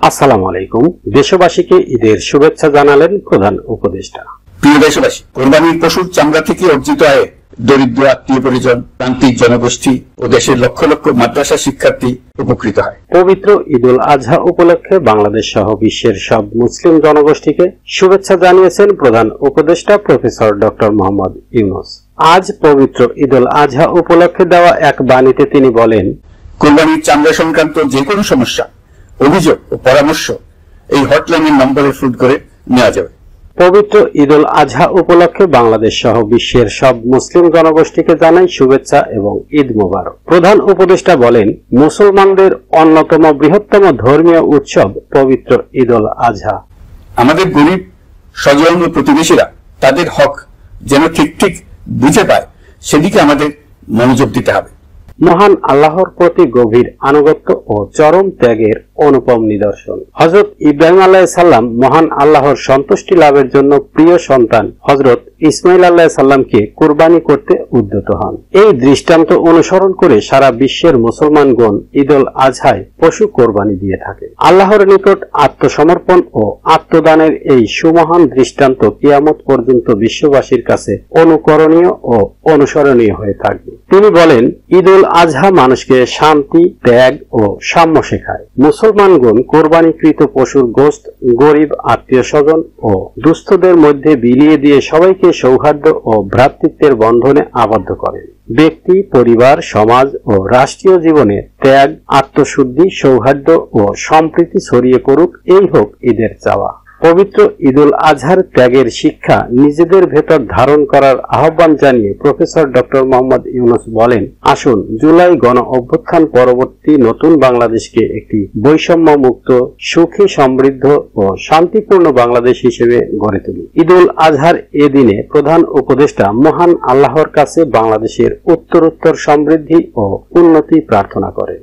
আসসালামু আলাইকুম। দেশবাসীকে ঈদের শুভেচ্ছা জানালেন প্রধান উপদেষ্টা। প্রিয় দেশবাসী, কোরবানির পশুর চামড়া থেকে অর্জিত আয়ে দরিদ্র আত্মীয় পরিজন, প্রান্তিক জনগোষ্ঠী ও দেশের লক্ষ লক্ষ মাদ্রাসা শিক্ষার্থী উপকৃত হয়। পবিত্র ঈদুল আজহা উপলক্ষে বাংলাদেশ সহ বিশ্বের সব মুসলিম জনগোষ্ঠীকে শুভেচ্ছা জানিয়েছেন প্রধান উপদেষ্টা প্রফেসর ডক্টর মোহাম্মদ ইউনূস। আজ পবিত্র ঈদুল আজহা উপলক্ষে দেওয়া এক বাণীতে তিনি বলেন, কোরবানির চামড়া সংক্রান্ত যে কোনো সমস্যা, অভিযোগ ও পরামর্শ এই হটলাইনের নম্বরে ফোন করে নেওয়া যাবে। পবিত্র ঈদুল আজহা উপলক্ষে বাংলাদেশ সহ বিশ্বের সব মুসলিম জনগোষ্ঠীকে জানাই শুভেচ্ছা এবং ঈদ মোবারক। প্রধান উপদেষ্টা বলেন, মুসলমানদের অন্যতম বৃহত্তম ধর্মীয় উৎসব পবিত্র ঈদুল আজহা। আমাদের গরিব স্বজন ও প্রতিবেশীরা তাদের হক যেন ঠিক বুঝে পায়, সেদিকে আমাদের মনোযোগ দিতে হবে। মহান আল্লাহর প্রতি গভীর আনুগত্য ও চরম ত্যাগের অনুপম নিদর্শন। হযরত ইব্রাহিম আলাইহিস সালাম মহান আল্লাহর সন্তুষ্টি লাভের জন্য প্রিয় সন্তান হযরত ইসমাইল আলাইহিস সালামকে কুরবানি করতে উদ্যত হন। এই দৃষ্টান্ত অনুসরণ করে সারা বিশ্বের মুসলমানগণ ঈদুল আজহায় পশু কোরবানি দিয়ে থাকে। আল্লাহর নিকট আত্মসমর্পণ ও আত্মদানের এই সুমহান দৃষ্টান্ত কিয়ামত পর্যন্ত বিশ্ববাসীর কাছে অনুকরণীয় ও অনুসরণীয় হয়ে থাকবে। তিনি বলেন, ঈদুল আজহা মানুষকে শান্তি, ত্যাগ ও সাম্য শেখায়। মুসলমানগণ কোরবানিকৃত পশুর গোশত গরিব, আত্মীয় স্বজন ও দুস্থদের মধ্যে বিলিয়ে দিয়ে সবাইকে সৌহার্দ্য ও ভ্রাতৃত্বের বন্ধনে আবদ্ধ করেন। ব্যক্তি, পরিবার, সমাজ ও রাষ্ট্রীয় জীবনে ত্যাগ, আত্মশুদ্ধি, সৌহার্দ্য ও সম্প্রীতি ছড়িয়ে পড়ুক, এই হোক ঈদের চাওয়া। পবিত্র ঈদুল আজহার ত্যাগের শিক্ষা নিজেদের ভেতর ধারণ করার আহ্বান জানিয়ে প্রফেসর ডক্টর মোহাম্মদ ইউনূস বলেন, আসুন জুলাই গণ অভ্যুত্থান পরবর্তী নতুন বাংলাদেশকে একটি বৈষম্য মুক্ত, সুখী, সমৃদ্ধ ও শান্তিপূর্ণ বাংলাদেশ হিসেবে গড়ে তুলি। ঈদুল আজহার এ দিনে প্রধান উপদেষ্টা মহান আল্লাহর কাছে বাংলাদেশের উত্তরোত্তর সমৃদ্ধি ও উন্নতি প্রার্থনা করেন।